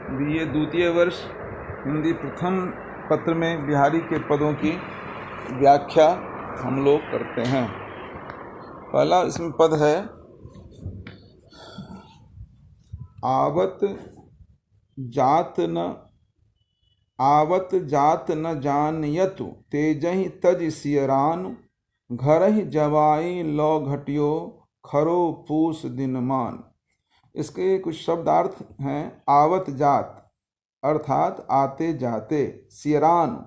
BA द्वितीय वर्ष हिंदी प्रथम पत्र में बिहारी के पदों की व्याख्या हम लोग करते हैं। पहला इसमें पद है आवत जात न जानयतु तेजहि तज सियरान घरहि जवाई लौ घटियो खरो पूस दिनमान। इसके कुछ शब्दार्थ हैं। आवत जात अर्थात आते जाते, सियरान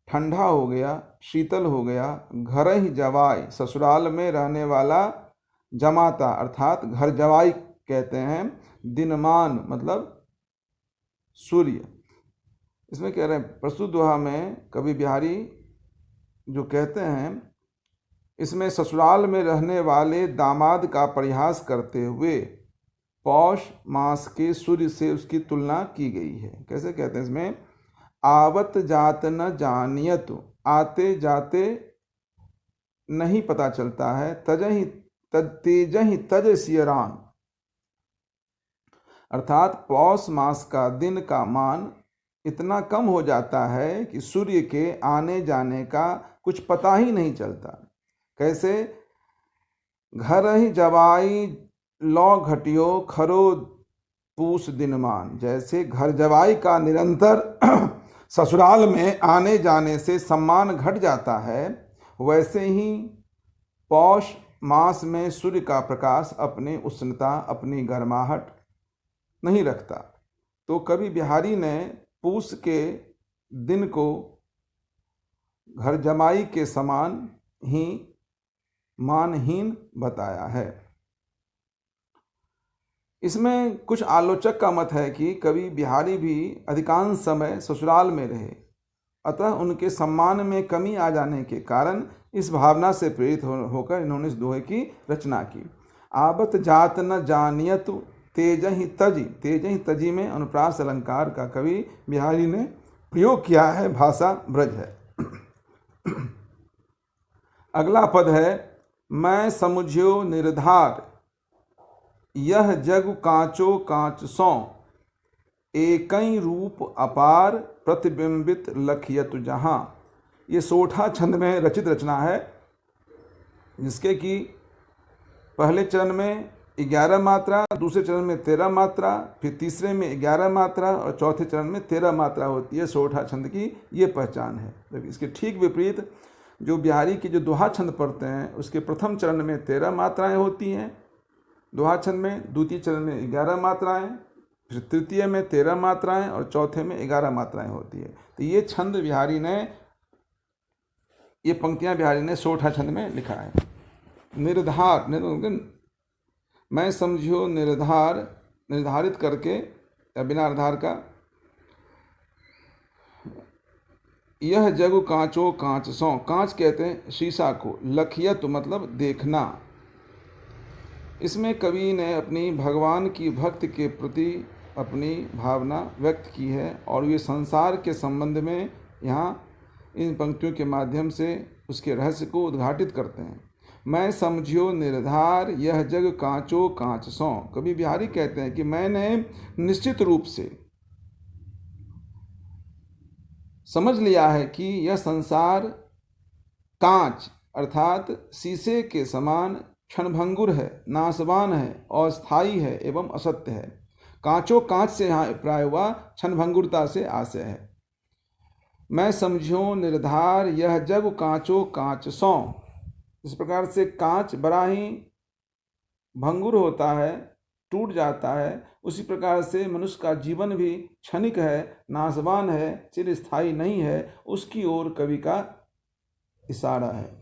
ठंडा हो गया, शीतल हो गया, घर ही जवाई ससुराल में रहने वाला, जमाता अर्थात घर जवाई कहते हैं, दिनमान मतलब सूर्य। इसमें कह रहे हैं प्रस्तुत दोहा में कवि बिहारी जो कहते हैं, इसमें ससुराल में रहने वाले दामाद का परिहास करते हुए पौष मास के सूर्य से उसकी तुलना की गई है। कैसे कहते हैं इसमें, आवत जात न जानियत, आते जाते नहीं पता चलता है, तेजहि तज सियरान अर्थात पौष मास का दिन का मान इतना कम हो जाता है कि सूर्य के आने जाने का कुछ पता ही नहीं चलता। कैसे, घर ही जवाई लौ घटियो खरो पूस दिनमान, जैसे घर जवाई का निरंतर ससुराल में आने जाने से सम्मान घट जाता है, वैसे ही पौष मास में सूर्य का प्रकाश अपनी उष्णता, अपनी गर्माहट नहीं रखता। तो कवि बिहारी ने पूस के दिन को घर जमाई के समान ही मानहीन बताया है। इसमें कुछ आलोचक का मत है कि कवि बिहारी भी अधिकांश समय ससुराल में रहे, अतः उनके सम्मान में कमी आ जाने के कारण इस भावना से प्रेरित होकर इन्होंने इस दोहे की रचना की। आवत जात न जानियत तेजहि तजी, तेजहि तजी में अनुप्रास अलंकार का कवि बिहारी ने प्रयोग किया है, भाषा ब्रज है। अगला पद है मैं समझ्यो निर्धार यह जग कांचो कांच सौ एकई रूप अपार प्रतिबिंबित लखियत जहां। ये सोठा छंद में रचित रचना है, जिसके कि पहले चरण में 11 मात्रा, दूसरे चरण में 13 मात्रा, फिर तीसरे में 11 मात्रा और चौथे चरण में 13 मात्रा होती है। सोठा छंद की ये पहचान है। जबकि इसके ठीक विपरीत जो बिहारी के जो दोहा छंद पढ़ते हैं, उसके प्रथम चरण में 13 मात्राएं होती हैं दोहा छंद में, द्वितीय चरण में 11 मात्राएं, फिर तृतीय में 13 मात्राएं और चौथे में 11 मात्राएं होती है। तो ये छंद बिहारी ने, ये पंक्तियां बिहारी ने सोठा छंद में लिखा है। निर्धार, मैं समझो निर्धार, निर्धारित करके या बिना आधार का, यह जग कांचो कांच सौ, कांच कहते हैं शीशा को, लखियत मतलब देखना। इसमें कवि ने अपनी भगवान की भक्ति के प्रति अपनी भावना व्यक्त की है और ये संसार के संबंध में यहाँ इन पंक्तियों के माध्यम से उसके रहस्य को उद्घाटित करते हैं। मैं समझियो निर्धार यह जग कांचो कांच सौ, कवि बिहारी कहते हैं कि मैंने निश्चित रूप से समझ लिया है कि यह संसार कांच अर्थात शीशे के समान क्षणभंगुर है, नाशवान है, अस्थायी है एवं असत्य है। कांचो कांच से यहाँ प्राय हुआ क्षणभंगुरता से आशय है। मैं समझो निर्धार यह जग कांचो कांच सौ, इस प्रकार से कांच बड़ा ही भंगुर होता है, टूट जाता है, उसी प्रकार से मनुष्य का जीवन भी क्षणिक है, नाशवान है, चिरस्थायी नहीं है, उसकी ओर कवि का इशारा है।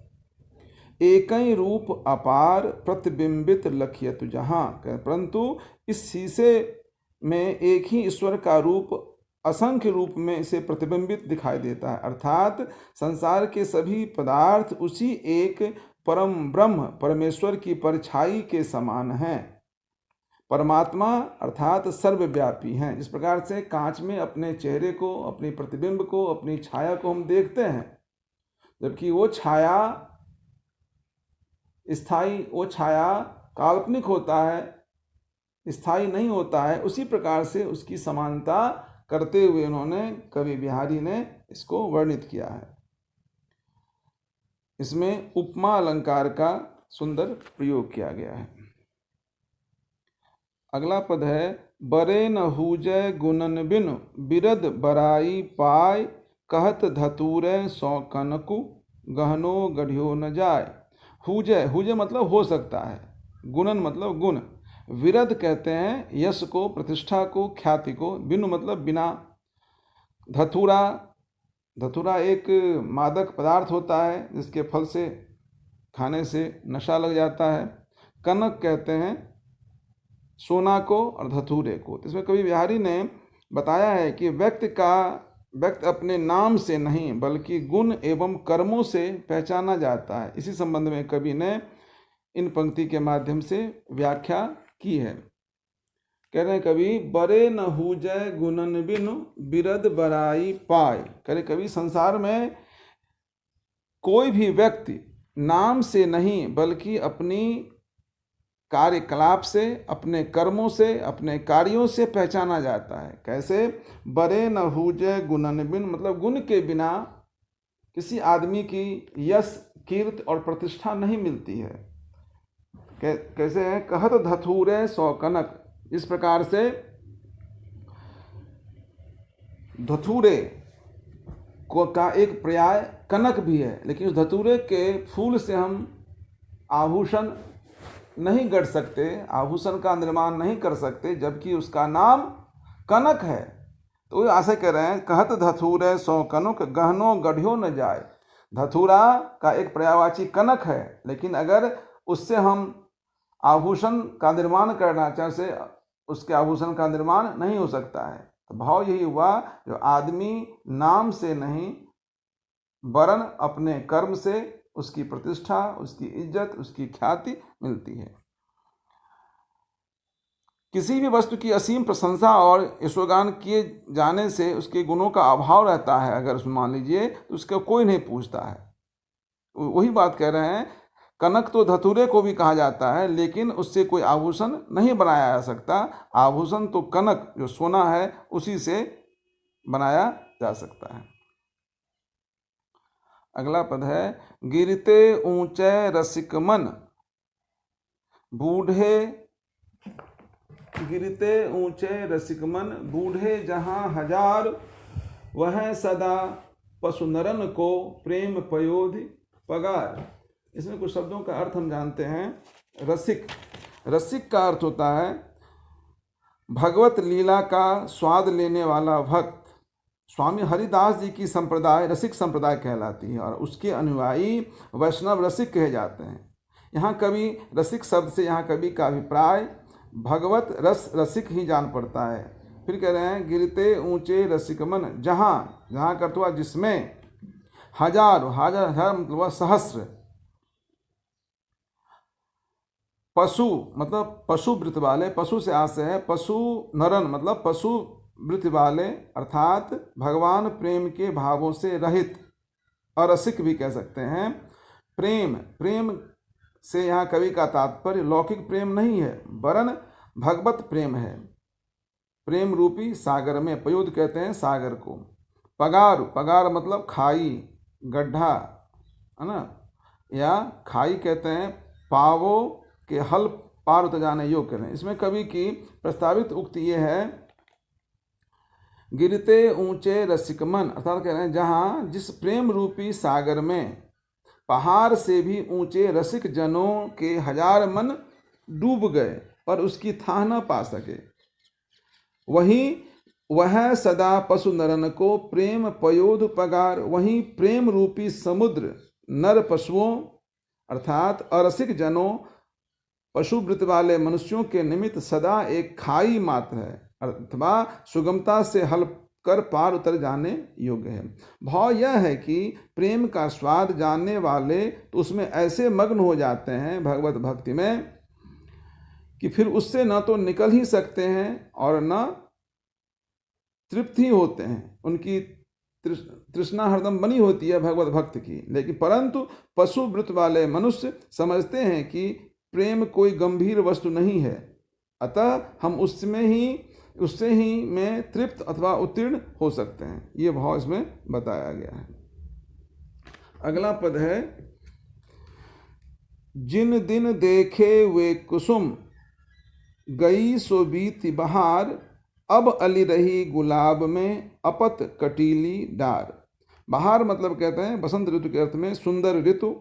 एकई रूप अपार प्रतिबिंबित लखियत जहां, परंतु इस शीशे में एक ही ईश्वर का रूप असंख्य रूप में इसे प्रतिबिंबित दिखाई देता है, अर्थात संसार के सभी पदार्थ उसी एक परम ब्रह्म परमेश्वर की परछाई के समान हैं। परमात्मा अर्थात सर्वव्यापी हैं। जिस प्रकार से कांच में अपने चेहरे को, अपनी प्रतिबिंब को, अपनी छाया को हम देखते हैं, जबकि वो छाया स्थायी, वो छाया काल्पनिक होता है, स्थायी नहीं होता है, उसी प्रकार से उसकी समानता करते हुए उन्होंने, कवि बिहारी ने इसको वर्णित किया है। इसमें उपमा अलंकार का सुंदर प्रयोग किया गया है। अगला पद है, बरे न हूजय गुणन बिनु बिरद बराई पाय, कहत धतूरे सौ कनकु गहनो गढ़ियो न जाय। हूजय, हूजय मतलब हो सकता है, गुणन मतलब गुण, विरद कहते हैं यश को, प्रतिष्ठा को, ख्याति को, बिनु मतलब बिना, धतूरा, धतूरा एक मादक पदार्थ होता है जिसके फल से, खाने से नशा लग जाता है। कनक कहते हैं सोना को और धतूरे को। तो इसमें कवि बिहारी ने बताया है कि व्यक्ति अपने नाम से नहीं बल्कि गुण एवं कर्मों से पहचाना जाता है। इसी संबंध में कवि ने इन पंक्ति के माध्यम से व्याख्या की है। कह रहे हैं कवि, बरे न हूजय गुणन बिनु बिरद बराई पाय। कह रहे कवि, संसार में कोई भी व्यक्ति नाम से नहीं बल्कि अपनी कार्यकलाप से, अपने कर्मों से, अपने कार्यों से पहचाना जाता है। कैसे? बरे न हूजय गुणन बिन, मतलब गुण के बिना किसी आदमी की यश, कीर्ति और प्रतिष्ठा नहीं मिलती है। कैसे है? कहत धतूरे सौ कनक। इस प्रकार से धतूरे को का एक पर्याय कनक भी है, लेकिन उस धतूरे के फूल से हम आभूषण नहीं गढ़ सकते, आभूषण का निर्माण नहीं कर सकते, जबकि उसका नाम कनक है। तो वो आशा कर रहे हैं, कहत धतूरे सौ कनक गहनो गढ़ियो न जाए। धतूरा का एक पर्यायवाची कनक है, लेकिन अगर उससे हम आभूषण का निर्माण करना चाहे, उसके आभूषण का निर्माण नहीं हो सकता है। तो भाव यही हुआ, जो आदमी नाम से नहीं वरन अपने कर्म से उसकी प्रतिष्ठा, उसकी इज्जत, उसकी ख्याति मिलती है। किसी भी वस्तु की असीम प्रशंसा और यशोगान किए जाने से उसके गुणों का अभाव रहता है। अगर उसमें मान लीजिए तो उसका कोई नहीं पूछता है। वही बात कह रहे हैं, कनक तो धतूरे को भी कहा जाता है, लेकिन उससे कोई आभूषण नहीं बनाया जा सकता। आभूषण तो कनक, जो सोना है, उसी से बनाया जा सकता है। अगला पद है, गिरते ऊंचे रसिक मन बूढ़े, गिरते ऊंचे रसिक मन बूढ़े जहां हजार, वह सदा पशु नरन को प्रेम पयोधि पगार। इसमें कुछ शब्दों का अर्थ हम जानते हैं। रसिक, रसिक का अर्थ होता है भगवत लीला का स्वाद लेने वाला भक्त। स्वामी हरिदास जी की संप्रदाय रसिक संप्रदाय कहलाती है और उसके अनुयायी वैष्णव रसिक कहे जाते हैं। यहाँ कवि रसिक शब्द से, यहाँ कवि का अभिप्राय भगवत रस रसिक ही जान पड़ता है। फिर कह रहे हैं, गिरते ऊंचे रसिक मन जहाँ, जहाँ करते हुआ जिसमें, हजार, हजार हजार मतलब सहस्र, पशु मतलब पशु वृत्त वाले, पशु से आशय है, पशु नरन मतलब पशु वृत्त वाले, अर्थात भगवान प्रेम के भावों से रहित, अरसिक भी कह सकते हैं। प्रेम, प्रेम से यहाँ कवि का तात्पर्य लौकिक प्रेम नहीं है, वरन भगवत प्रेम है। प्रेम रूपी सागर में, पयोद कहते हैं सागर को। पगार, पगार मतलब खाई, गड्ढा, है ना, या खाई कहते हैं पावो के हल पार उतर जाने योग्य करें। इसमें कवि की प्रस्तावित उक्ति ये है, गिरते ऊंचे रसिक मन, अर्थात कह रहे हैं जहाँ जिस प्रेम रूपी सागर में पहाड़ से भी ऊंचे रसिक जनों के हजार मन डूब गए पर उसकी थाह न पा सके, वहीं वह सदा पशु नरन को प्रेम पयोध पगार। वहीं प्रेम रूपी समुद्र नर पशुओं अर्थात अरसिक जनों, पशु वृत्त वाले मनुष्यों के निमित्त सदा एक खाई मात्र है, अथवा सुगमता से हल कर पार उतर जाने योग्य है। भाव यह है कि प्रेम का स्वाद जानने वाले तो उसमें ऐसे मग्न हो जाते हैं भगवत भक्ति में कि फिर उससे न तो निकल ही सकते हैं और न तृप्त ही होते हैं। उनकी तृष्णा हरदम बनी होती है भगवत भक्त की। लेकिन परंतु पशु वृत्त वाले मनुष्य समझते हैं कि प्रेम कोई गंभीर वस्तु नहीं है, अतः हम उससे ही में तृप्त अथवा उत्तीर्ण हो सकते हैं। ये भाव इसमें बताया गया है। अगला पद है, जिन दिन देखे वे कुसुम, गई सो बीती बहार, अब अली रही गुलाब में, अपत कटीली डार। बहार मतलब कहते हैं बसंत ऋतु के अर्थ में सुंदर ऋतु,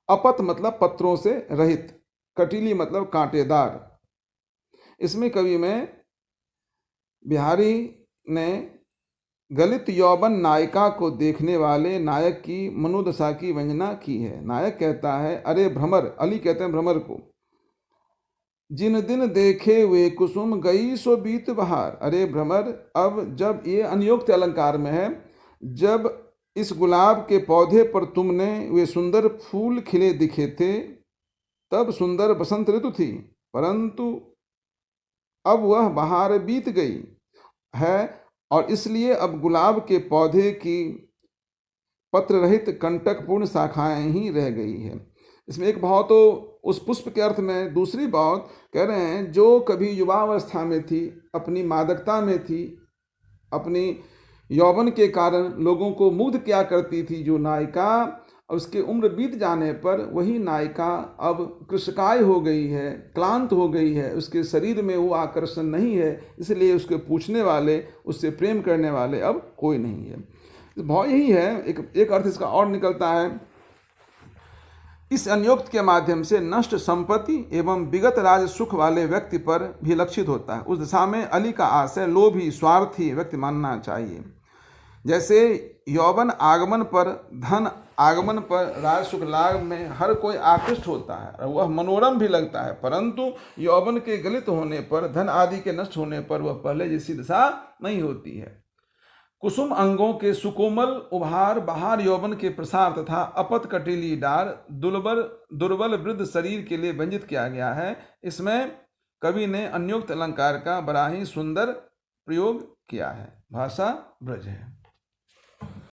अपत मतलब पत्रों से रहित, कटीली मतलब कांटेदार। इसमें कवि में बिहारी ने गलित यौवन नायिका को देखने वाले नायक की मनोदशा की वंदना की है। नायक कहता है, अरे भ्रमर, अली कहते हैं भ्रमर को, जिन दिन देखे वे कुसुम, गई सो बीत बहार। अरे भ्रमर, अब जब ये अनियोक्त अलंकार में है, जब इस गुलाब के पौधे पर तुमने वे सुंदर फूल खिले दिखे थे, तब सुंदर बसंत ऋतु थी, परंतु अब वह बहार बीत गई है और इसलिए अब गुलाब के पौधे की पत्र रहित कंटकपूर्ण शाखाएं ही रह गई है। इसमें एक भाव तो उस पुष्प के अर्थ में, दूसरी बात कह रहे हैं जो कभी युवावस्था में थी, अपनी मादकता में थी, अपनी यौवन के कारण लोगों को मुग्ध किया करती थी जो नायिका, उसके उम्र बीत जाने पर वही नायिका अब कृशकाय हो गई है, क्लांत हो गई है, उसके शरीर में वो आकर्षण नहीं है, इसलिए उसके पूछने वाले, उससे प्रेम करने वाले अब कोई नहीं है। भाव यही है। एक अर्थ इसका और निकलता है, इस अनियोक्त के माध्यम से नष्ट संपत्ति एवं विगत राज सुख वाले व्यक्ति पर भी लक्षित होता है। उस दिशा में अली का आशय लोभी स्वार्थी व्यक्ति मानना चाहिए। जैसे यौवन आगमन पर, धन आगमन पर, राज सुख लाभ में हर कोई आकृष्ट होता है और वह मनोरम भी लगता है, परंतु यौवन के गलित होने पर, धन आदि के नष्ट होने पर वह पहले जैसी दशा नहीं होती है। कुसुम अंगों के सुकोमल उभार, बहार यौवन के प्रसार तथा अपत कटीली डार दुर्बल वृद्ध शरीर के लिए व्यंजित किया गया है। इसमें कवि ने अनियोक्त अलंकार का बड़ा ही सुंदर प्रयोग किया है। भाषा ब्रज है।